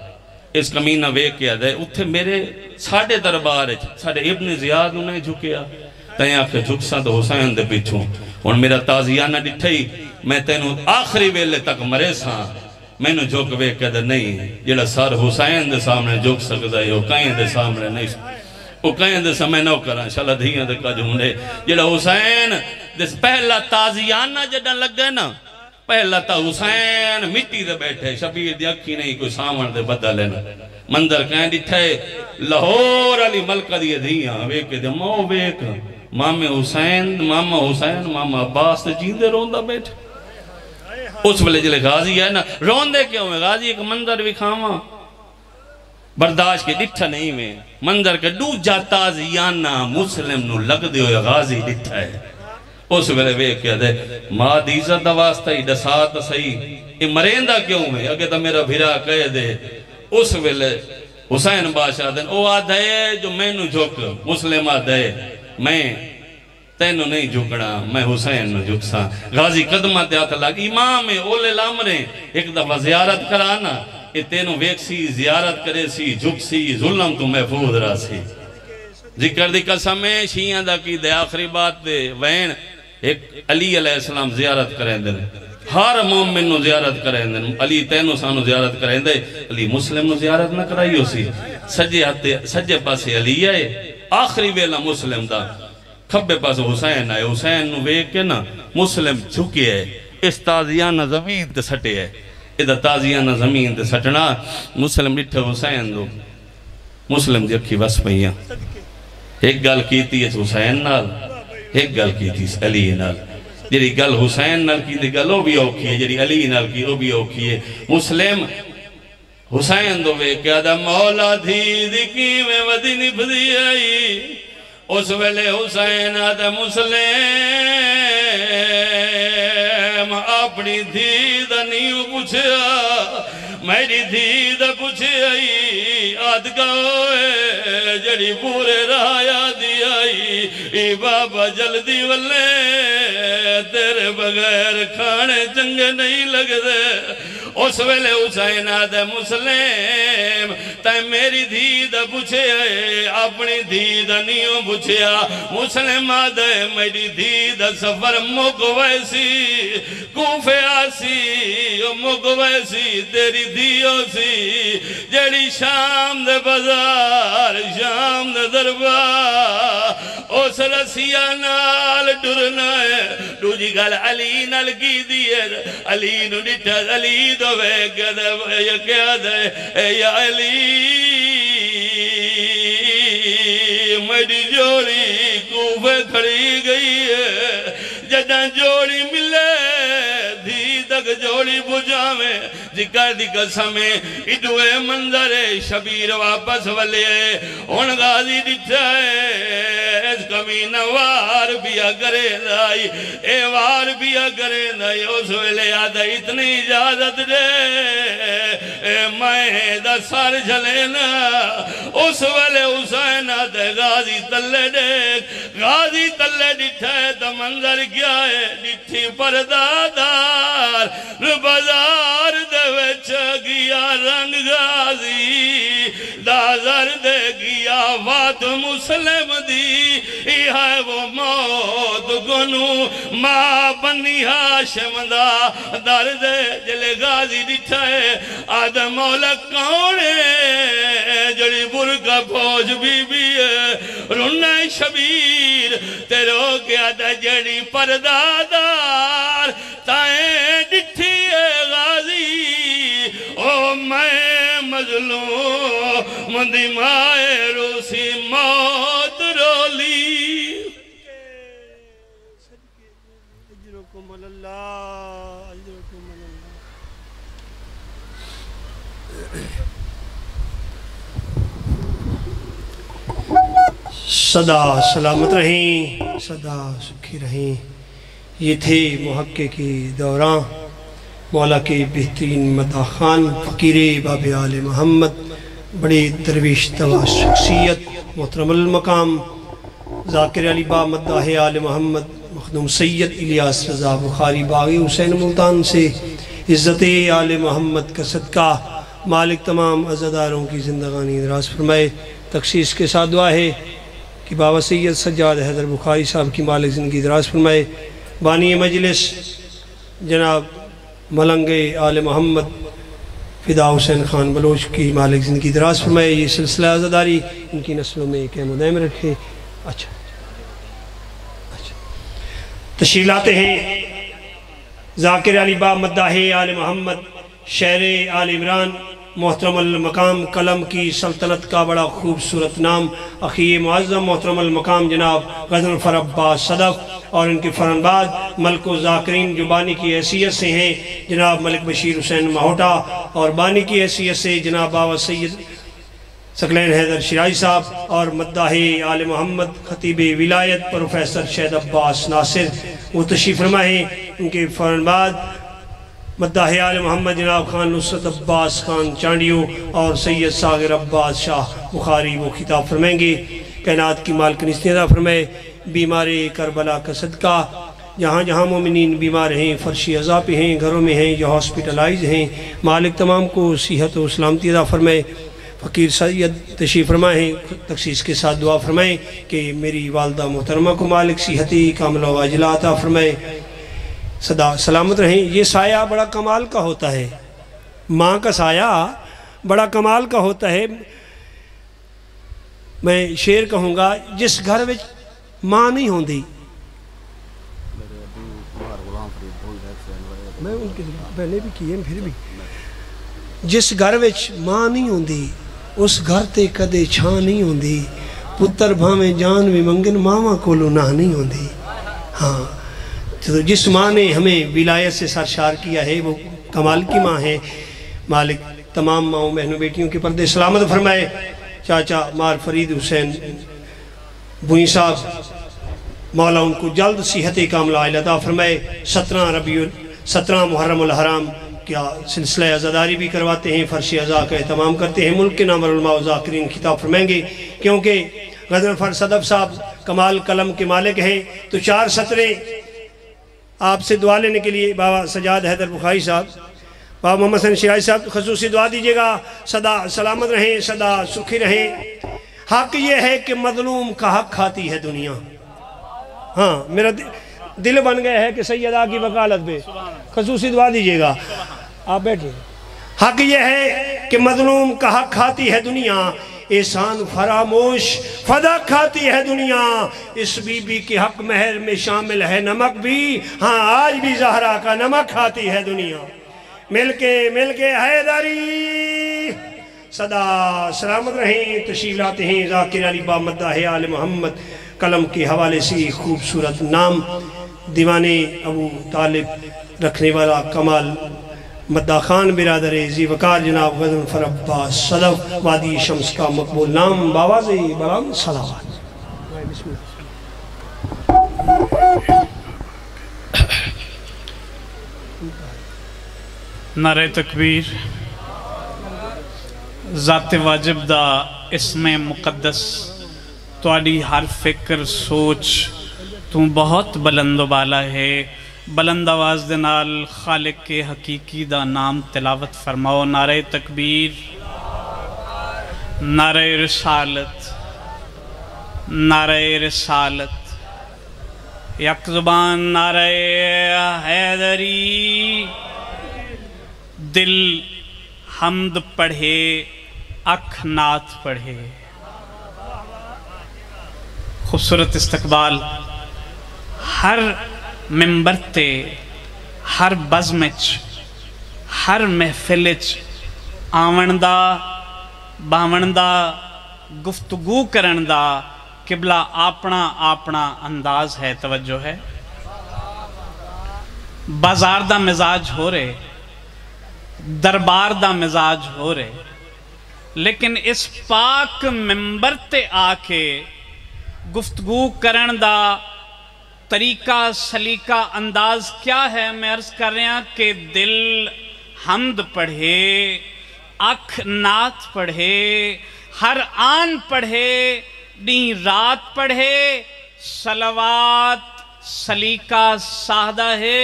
اس کمینہ وے کیا دے اتھے میرے ساڑھے دربار ہے ساڑھے ابن زیاد انہیں جھکیا تین آکھے جھکسا تو حسین دے پیچھوں اور میرا تازیانہ ڈٹھے میں تینوں آخری ویلے تک مرے ساں میں نے جھک وے کہتا نہیں جڑا سر حسین دے سامنے جھک سکتا ہے وہ کہیں دے سامنے نہیں وہ کہیں دے سامنے نہ کرا انشاءاللہ دھیاں دے کا جھونڈے جڑا حسین دس پہلا تازیانہ جڑا لگ گئے نا پہلا تا حسین مٹی دے بیٹھے شبیر دی اکھی نہیں کوئی سامن دے بدل لینا مندر کہیں ڈٹھے لاہور علی ملکہ دی دھیاں ویک دے مو ویک ماما حسین ماما عباس دے جیندے روندہ بیٹھے اس ویلے جلے غازی ہے نا روندے کیوں میں غازی ایک منظر بھی کھاواں برداشت کے ڈٹھا نہیں میں منظر کے دو جاتا زیانہ مسلم نو لگ دے ہوئے غازی ڈٹھا ہے اس ویلے وے کیا دے ماں دیزت دواستا ہی دسات صحیح یہ مرندہ کیوں میں اگر تا میرا بھیرا کہے دے اس ویلے حسین بادشاہ دن او آدھے جو میں نو جھک مسلم آدھے میں تینو نہیں جھکڑا میں حسین نو جھکسا غازی قدمہ تے آتا لگ امام اولے لامرے ایک دفعہ زیارت کرانا یہ تینو ویک سی زیارت کرے سی جھک سی ظلم تو محفوظ رہا سی ذکر دی قسم ہے شیعہ دا کی دے آخری بات دے وین ایک علی علیہ السلام زیارت کریں دن ہر مومن نو زیارت کریں دن علی تینو سانو زیارت کریں دے علی مسلم نو زیارت نہ کرائیو سی سجے پاسے علی آئے آخری ویلہ مسلم دا کھبے پاس حسین آئے حسین نو ویک کے نا مسلم جھکے ہے اس تازیانہ زمین تے سٹے ہے ادھا تازیانہ زمین تے سٹنا مسلم ڈٹھے حسین دو مسلم دی اکھی بس پہیاں ایک گل کیتی ہے حسین نال ایک گل کیتی ہے علی نال جیری گل حسین نال کی دی گل وہ بھی اوکھی ہے جیری علی نال کی وہ بھی اوکھی ہے مسلم حسین دو ویک کے آدھا مولا دھی دکی میں ودی نبھدی آئی اس ویلے حسین آدھا مسلم اپنی دھید نیو پوچھا میری دھید پوچھے آئی آدھگاوے جڑی پورے رایا دی آئی ای بابا جلدی والے تیرے بغیر کھانے چنگے نہیں لگ دے اس ویلے حسین آدھے مسلم تائیں میری دھید پوچھے آئے اپنی دھید نیوں پوچھیا مسلم آدھے میری دھید سفر مقویسی کوفے آسی مقویسی تیری دھیو سی جڑی شام دے بازار شام دے دربار اس رسیہ نال ڈرنا ہے دوجی گل علی نال کی دیئے علی نو ڈٹھا علی دو وے کیا دے یا علی میری جوڑی کوفے کھڑی گئی ہے جدہ جوڑی ملے دھی تک جوڑی بجھاویں ذکر دی قسمیں ادوے منظر شبیر واپس والے ان غازی ڈٹھائے اس کمینہ وار بیا کرے دائی اے وار بیا کرے دائی اس ویلے آدھا اتنی اجازت دے اے میں دا سار جھلینا اس ویلے حسین آدھے غازی تلے دیکھ غازی تلے ڈٹھائے تا منظر کیا ہے ڈٹھی پردادار بازار دے وچ گیا رنگ غازی بندہ زر دے گیا وعد مسلم دی ہے وہ موت گنو ماں بنی ہاشم دا درد جلے غازی ڈٹھائے آدم مولا کونے جڑی برکا پوج بی بی رونا شبیر تیرو کیا دا جڑی پردادار تائیں ڈٹھی غازی او میں مظلوم مندی مائے روسی موت رولی اجرکم اللہ اجرکم اللہ صدا سلامت رہیں صدا سکھی رہیں یہ تھے محققی دوران مولا کے بہترین مداخان فقیر باب آل محمد بڑے درویش توا شخصیت محترم المقام ذاکر علی با مداح آل محمد مخدوم سید الیاس رضا بخاری باغی حسین ملتان سے عزت آل محمد کا صدقہ مالک تمام عزاداروں کی زندگانی دراز فرمائے۔ تخصیص کے ساتھ دعا ہے کہ بابا سید سجاد حیدر بخاری صاحب کی مالک زندگی دراز فرمائے۔ بانی مجلس جناب ملنگ آل محمد فدا حسین خان بلوچ کی مالک زندگی دراز فرمائے۔ یہ سلسلہ عزاداری ان کی نسلوں میں قائم و دائم رکھے۔ اچھا تشریف لاتے ہیں ذاکر علی با مداح آل محمد شہر آل عمران محترم المقام قلم کی سلطنت کا بڑا خوبصورت نام اخی معظم محترم المقام جناب غضنفر عباس صدف اور ان کے فرزند ملک و ذاکرین جو بانی کی حیثیت سے ہیں جناب ملک بشیر حسین ماہوٹا اور بانی کی حیثیت سے جناب بابا سید ثقلین حیدر شیرازی صاحب اور مداح آل محمد خطیب ولایت پروفیسر شہید عباس ناصر وہ تشریف فرما ہیں۔ ان کے فرزند مداح آل محمد جناب خان نصرت عباس خان چانڈیو اور سید ساغر عباس شاہ بخاری وہ خطاب فرمائیں گے۔ کائنات کی مالکن استعداد فرمائے بیمار کربلا کا صدقہ جہاں جہاں مومنین بیمار ہیں فرشی عذاب پہ ہیں گھروں میں ہیں یا ہاسپٹلائز ہیں مالک تمام کو صحت و سلامتی عطا فرمائے۔ فقیر سید تشریف فرمائے ہیں تخصیص کے ساتھ دعا فرمائیں کہ میری والدہ محترمہ کو مالک صحتی کاملہ و عاجلہ عطا فرمائے۔ صدا سلامت رہیں۔ یہ سایہ بڑا کمال کا ہوتا ہے، ماں کا سایہ بڑا کمال کا ہوتا ہے۔ میں شعر کہوں گا جس گھر وچ ماں نہیں ہوندی میں ان کے پہلے بھی کیے پھر بھی جس گھر وچ ماں نہیں ہوندی اس گھر تے کدے چھاں نہیں ہوندی پتر بھاویں جان بھی منگن ماما کولو نہ نہیں ہوندی۔ ہاں تو جس ماں نے ہمیں ولایت سے سرشار کیا ہے وہ کمال کی ماں ہے۔ مالک تمام ماؤں بہنوں بیٹیوں کے پردے سلامت فرمائے۔ چاچا مار فرید حسین بوئی صاحب مولا ان کو جلد صحت کاملہ عطا فرمائے۔ 17 محرم الحرام کیا سلسلہ عزاداری بھی کرواتے ہیں فرش عزا کا اہتمام کرتے ہیں۔ ملک کے نام علماء و ذاکرین خطاب فرمائیں گے کیونکہ غضنفر صدف صاحب کمال قلم کے مالک ہیں تو 4 سطریں آپ سے دعا لینے کے لیے بابا سجاد حیدر بخاری صاحب بابا محمد حسین شیرازی صاحب خصوصی دعا دیجیے گا۔ صدا سلامت رہیں صدا سکھی رہیں۔ حق یہ ہے کہ مظلوم کا حق کھاتی ہے دنیا۔ ہاں میرا دل بن گیا ہے کہ سیدہ کی وکالت پہ خصوصی دعا دیجیے گا۔ آپ بیٹھیں۔ حق یہ ہے کہ مظلوم کا حق کھاتی ہے دنیا احسان فراموش فدا کھاتی ہے دنیا۔ اس بی بی کے حق مہر میں شامل ہے نمک بھی ہاں آج بھی زہرا کا نمک کھاتی ہے دنیا۔ مل کے حیدری صدا سلامت رہیں۔ تشریف لاتے ہیں ذاکر علی با مداح آل محمد قلم کے حوالے سے خوبصورت نام دیوان ابو طالب رکھنے والا کمال مداح خان برادر ذی وقار جناب غضنفر عباس صدف وادی شمس کا مقبول نام باواز بلند صلوات۔ نعرہ تکبیر۔ ذات واجب دا اسم مقدس تواڈی ہر فکر سوچ تو بہت بلند و بالا ہے۔ بلند آواز دے نال خالق کے حقیقی دا نام تلاوت فرماؤ۔ نعرہ تکبیر۔ نعرہ رسالت، نعرہ رسالت، یک زبان نعرہ حیدری، دل حمد پڑھے اکھ نعت پڑھے۔ خوبصورت استقبال ہر ممبر تے، ہر بزمچ، ہر محفلچ آون دا، باون دا، گفتگو کرن دا قبلہ اپنا اپنا انداز ہے، توجہ ہے۔ بازار دا مزاج ہو رہے، دربار دا مزاج ہو رہے، لیکن اس پاک ممبر تے آ کے گفتگو کرن دا طریقہ، سلیقہ، انداز کیا ہے؟ میں عرض کر رہا ہوں کہ دل حمد پڑھے، اکھ نعت پڑھے، ہر آن پڑھے، دین رات پڑھے، صلوات سلیقہ سادہ ہے،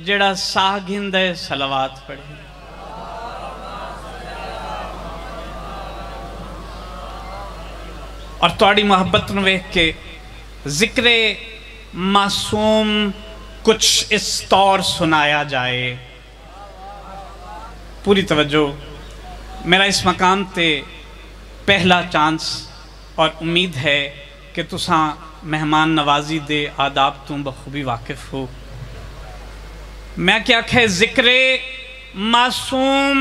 جڑا ساہ گھند ہے صلوات پڑھے۔ اور توڑی محبت نویک کے ذکر معصوم کچھ اس طور سنایا جائے۔ پوری توجہ، میرا اس مقام تے پہلا چانس اور امید ہے کہ تساں مہمان نوازی دے آداب تم بخوبی واقف ہو۔ میں کیا کہے ذکر معصوم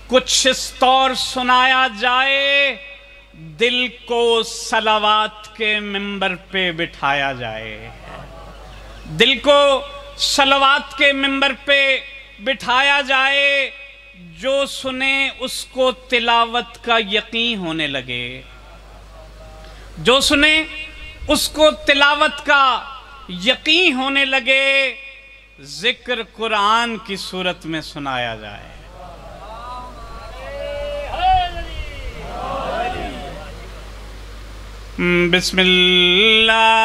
کچھ اس طور سنایا جائے، دل کو صلوات کے ممبر پہ بٹھایا جائے، دل کو صلوات کے ممبر پہ بٹھایا جائے، جو سنے اس کو تلاوت کا یقین ہونے لگے، جو سنے اس کو تلاوت کا یقین ہونے لگے، ذکر قرآن کی صورت میں سنایا جائے۔ بسم اللہ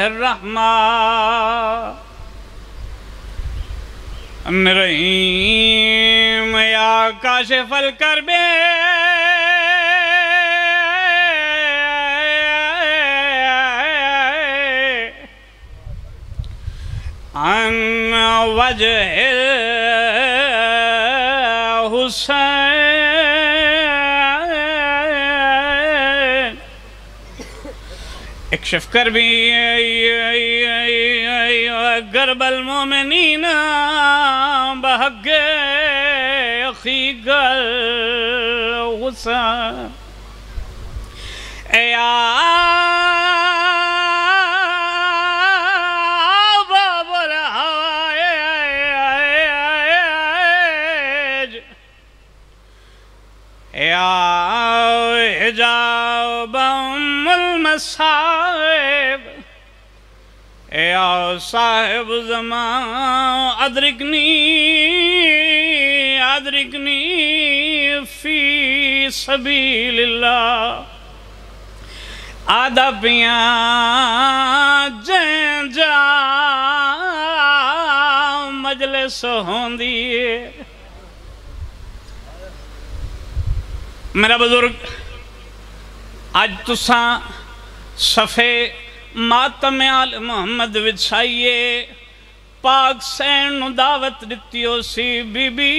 الرحمن الرحیم، یا کاشف الکرب عن وجہ حسین، اکشف کربی گرب المومنین بحق اخیق الحسین، اے باب الحوائج، یا حجاب ام المصائب، یا صاحب زمان ادرکنی فی سبیل اللہ، آدھا پیاں جین جا مجلس ہوندی ہے۔ میرا بزرگ آج تساں صفے ماتم آل محمد وچھائیے، پاک سین نو دعوت دتیو سی، بی بی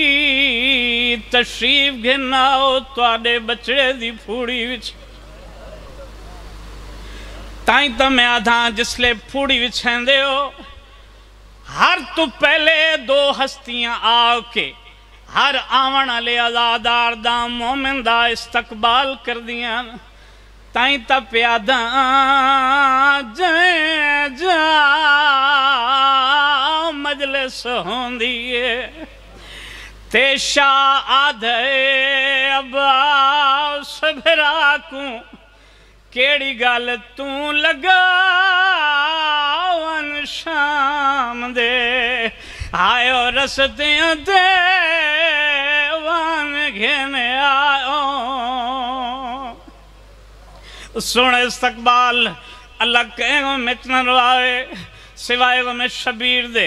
تشریف گھناؤ تواڈے بچڑے دی پھوڑی وچ، تائیں تا میں آدھاں جسلے پھوڑی وچھیں دے ہو، ہر تو پہلے دو ہستیاں آؤ کے ہر آون علی ازادار دا مومن دا استقبال کر دیاں، تائیں تا پیاداں جائیں جا مجلس ہوندیے، تیشا آدھے عباس بھراکوں کیڑی گال توں لگاون شام دے، آئیو رستیاں دے وان گھنے آئیو۔ سن استقبال اللہ کہیں گو مچن روائے، سوائے گو میں شبیر دے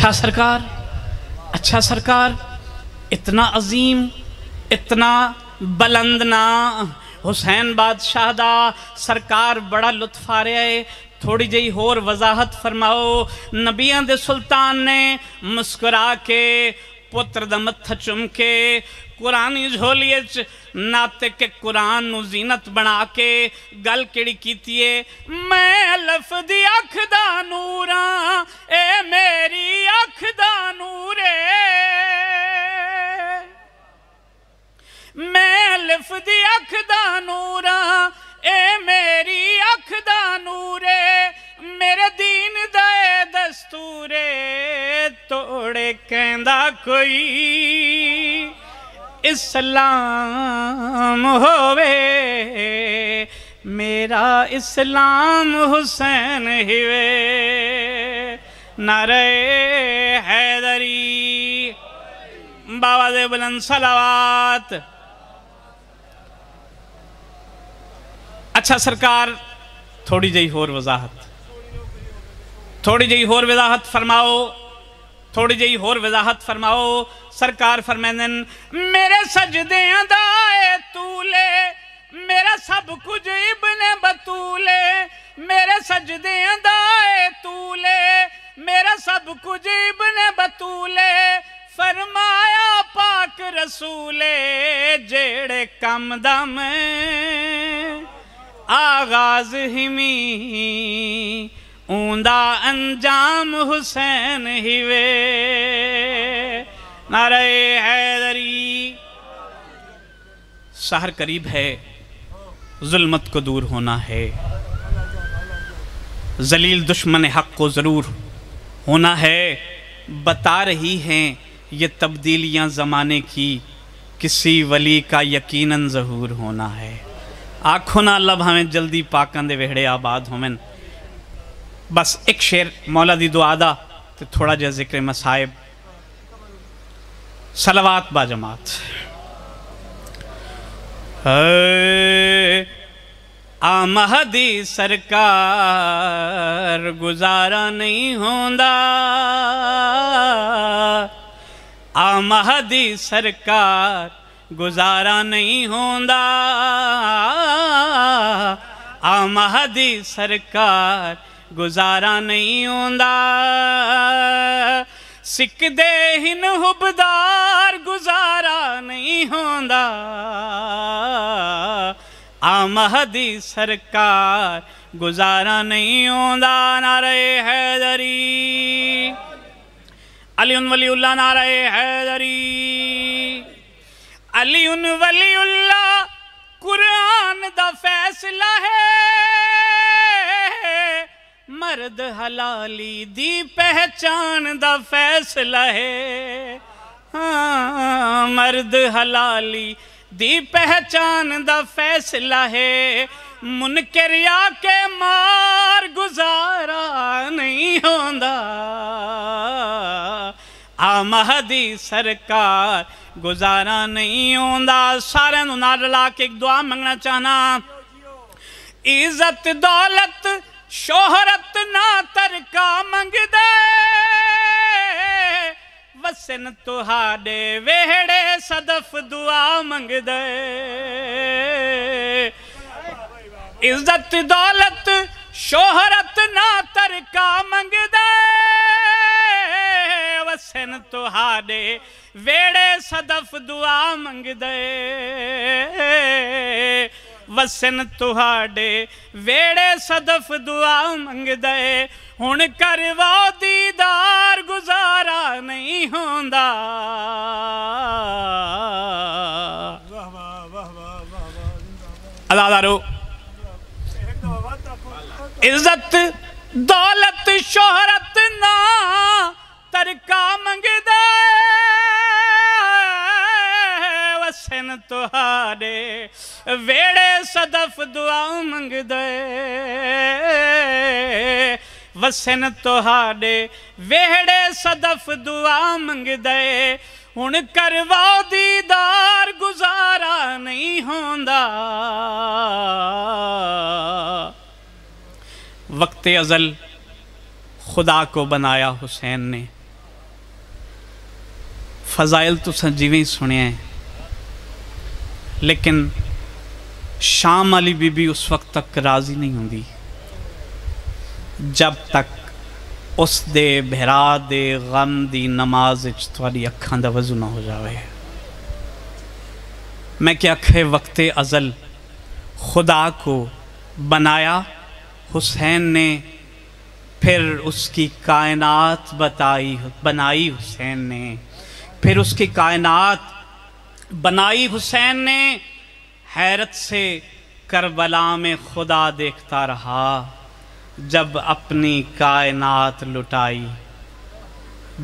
اچھا سرکار اتنا عظیم اتنا بلند نا حسین بادشاہ دا سرکار بڑا لطف آ رہا ہے تھوڑی جہی ہور وضاحت فرماؤ نبیاں دے سلطان نے مسکرا کے پتر دا متھا چم کے قرآنی جھولیے ناتے کے قرآن نو زینت بنا کے گل کیڑی کیتی ہے میں الف دی اکھ دا نوراں اے میری اکھ دا نورے میں الف دی اکھ دا نوراں اے میری اکھ دا نورے میرے دین دے دستورے توڑے کہندا کوئی اسلام ہووے میرا اسلام حسین ہوئے نعرہ حیدری بابا دے بلند صلوات اچھا سرکار تھوڑی جہی ہور وضاحت فرماؤ سرکار فرمائن میرے سجدیاں دائے تولے میرا سب کچھ ابن بطولے میرے سجدیاں دائے تولے میرا سب کچھ ابن بطولے فرمایا پاک رسولے جیڑے کم دم آغاز ہمی اوندہ انجام حسین ہوئے نعرہ حیدری سحر قریب ہے ظلمت کو دور ہونا ہے ذلیل دشمن حق کو ضرور ہونا ہے بتا رہی ہیں یہ تبدیلیاں زمانے کی کسی ولی کا یقیناً ظہور ہونا ہے آنکھوں نہ اللہ ہمیں جلدی پاکاں دے وہڑے آباد ہومن بس ایک شعر مولا دی دعا دا تو تھوڑا جا ذکر مصائب صلوات با جماعت مہدی سرکار گزارا نہیں ہوندا مہدی سرکار گزارا نہیں ہوندا مہدی سرکار گزارا نہیں ہوندا سکھ دے ہن حبدار گزارا نہیں ہوندا مہدی سرکار گزارا نہیں ہوندا نعرہ حیدری علی ولی اللہ نعرہ حیدری علی ولی اللہ قرآن دا فیصلہ ہے مرد حلالی دی پہچان دا فیصلہ ہے مرد حلالی دی پہچان دا فیصلہ ہے منکر یا کے مار گزارا نہیں ہوندا مہدی سرکار گزارا نہیں ہوندا سارے نو نال لا کے ایک دعا منگنا چاہنا عزت دولت شہرت نہ ترکا منگ دے وسن تہاڈے وہڑے صدف دعا منگ دے عزت دولت شہرت نہ ترکا منگ دے وسن تہاڈے وہڑے صدف دعا منگ دے وسن تہاڈے ویڑے صدف دعا منگ دے ہن کرواؤ دیدار گزارا نہیں ہوندا عزادارو عزت دولت شہرت نہ ترکا منگ دے وسن تہاڈے ویڑے صدف دعا منگ دے وسن تہاڈے ویڑے صدف دعا منگ دے ہن کرواؤ دیدار گزارا نہیں ہوندا وقت ازل خدا کو بنایا حسین نے فضائل تو جیویں سنے ہیں، لیکن شام والی بی بی اس وقت تک راضی نہیں ہوندی جب تک اس دے بھرا دے غم دی نماز تھوڑی اکھاں دا وضو نہ ہو جاوے۔ میں کیا کہے وقت ازل خدا کو بنایا حسین نے، پھر اس کی کائنات بنائی حسین نے، پھر اس کی کائنات بنائی حسین نے۔ حیرت سے کربلا میں خدا دیکھتا رہا جب اپنی کائنات لٹائی،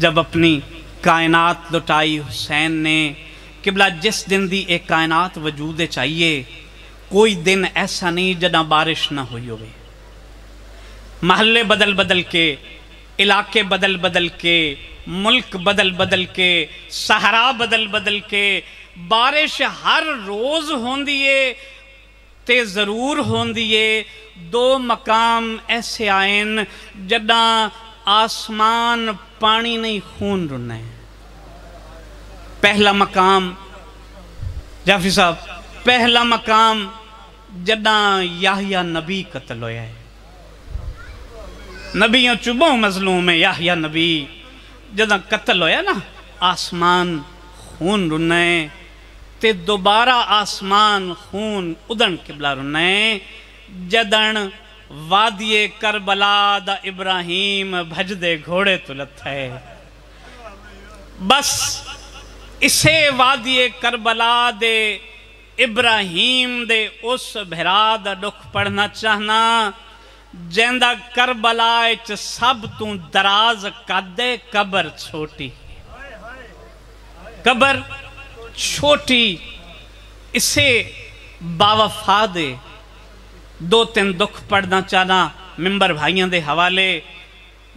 جب اپنی کائنات لٹائی حسین نے۔ قبلہ جس دن دی ایک کائنات وجود چاہیے، کوئی دن ایسا نہیں جنا بارش نہ ہوئی ہوئے، محلے بدل بدل کے، علاقے بدل بدل کے، ملک بدل بدل کے، صحرا بدل بدل کے، بارش ہر روز ہوندیے تے ضرور ہوندیے۔ دو مقام ایسے آئین جدہ آسمان پانی نہیں خون رنے۔ پہلا مقام جعفری صاحب، پہلا مقام جدہ یحییٰ نبی قتل ہویا ہے، نبیوں چبوں مظلوم ہے، یحییٰ نبی جدہ قتل ہویا نا، آسمان خون رنے تے دوبارہ آسمان خون ادن قبلہ رنے جدن وادی کربلا دا ابراہیم بھج دے گھوڑے تلت ہے۔ بس اسے وادی کربلا دے ابراہیم دے اس بھرا دا دکھ پڑھنا چاہنا جیندہ کربلا اچ سب تو دراز قدے قبر چھوٹی، قبر چھوٹی، اسے باوفا دے دو تین دکھ پڑھنا چاہنا ممبر بھائیاں دے حوالے۔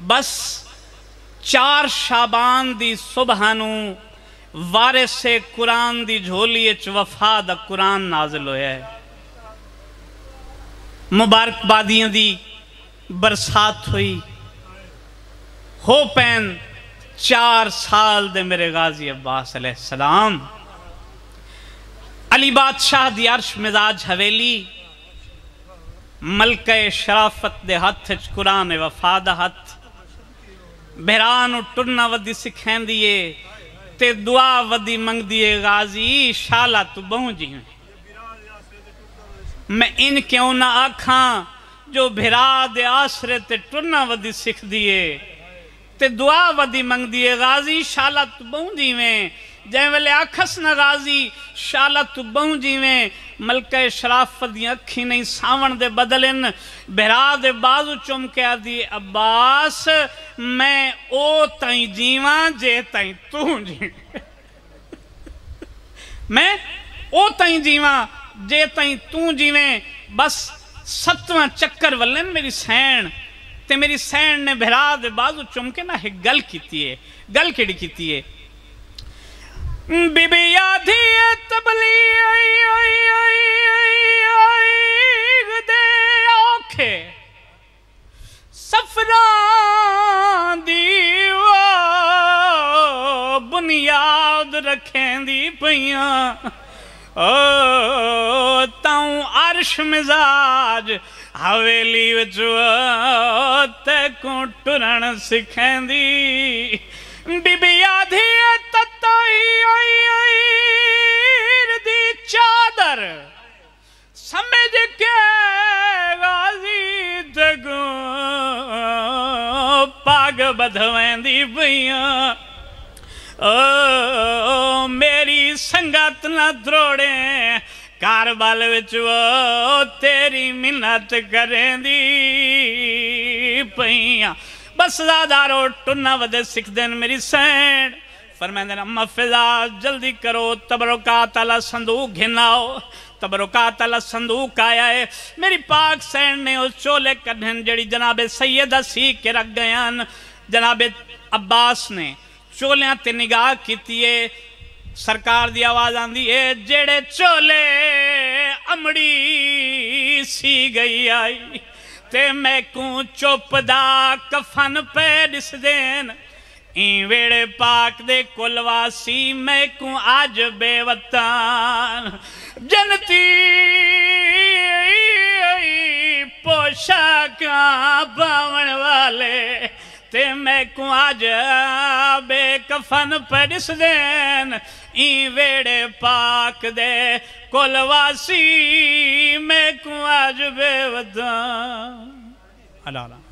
بس 4 شعبان دی صبحانو وارث قرآن دی جھولی اچ وفا دا قرآن نازل ہویا ہے، مبارک بادیاں دی برسات ہوئی، ہو پین 4 سال دے میرے غازی عباس علیہ السلام۔ علی بادشاہ دی عرش مزاج حویلی، ملکہ شرافت دے ہاتھ قرآن وفا دا ہاتھ، بہرانو ٹرنا ودی سکھین دیئے تے دعا ودی منگ دیئے غازی شالا تو بہوں جی ہیں۔ میں ان کیوں نہ آکھاں جو بھرا دے آسرے تے ٹرنا ودی سکھ دیئے تے دعا ودی منگ دیئے غازی شالا تو بہوں جی ہیں۔ جائیں ویلے آکھس نہ غازی شالا تو بہوں جیویں، ملکہ شرافت دی اکھی نہیں ساون دے بدلن، بہرا دے بازو چم کے آدھی عباس میں او تائیں جیواں جے تائیں تو جیویں، میں او تائیں جیواں جے تائیں تو جیویں۔ بس 7واں چکر ولن میری سین تے میری سین نے بہرا دے بازو چم کے نہ ایک گل کیتی ہے، گل کیڑی کیتی ہے، بی بی یادھی تبلیغ دے اوکھے سفران دی بنیاد رکھیں دی پیاں، تاؤں عرش مزاج حویلی وچو تے کو ٹرن سکھیں دی، بی بی یادھی دی چادر سمجھ کے غازی تکو پاگ بدھویں دی بیاں، میری سنگت نہ دروڑیں کاربال وچو تیری منت کریں دی پیاں۔ بس زادارو ٹنہ ودے سکھ دین میری سین، فرمائیں دین اممہ فضا جلدی کرو تبرکات اللہ صندوق گھناؤ، تبرکات اللہ صندوق آیا ہے۔ میری پاک سین نے اس چولے کڑھن جڑی جناب سیدہ سی کے رکھ گیان، جناب عباس نے چولیاں تے نگاہ کیتی ہے، سرکار دی آواز آن دی ہے جڑے چولے امڑی سی گئی آئی تے میں کوں چوپ دا کفن پہ ڈس دین، این ویڑے پاک دے کلواسی میں کو آج بے وطن جنتی پوشاکاں باون والے تے میں کو آج بے کفن پڑس دین این ویڑے پاک دے کلواسی میں کو آج بے وطن اللہ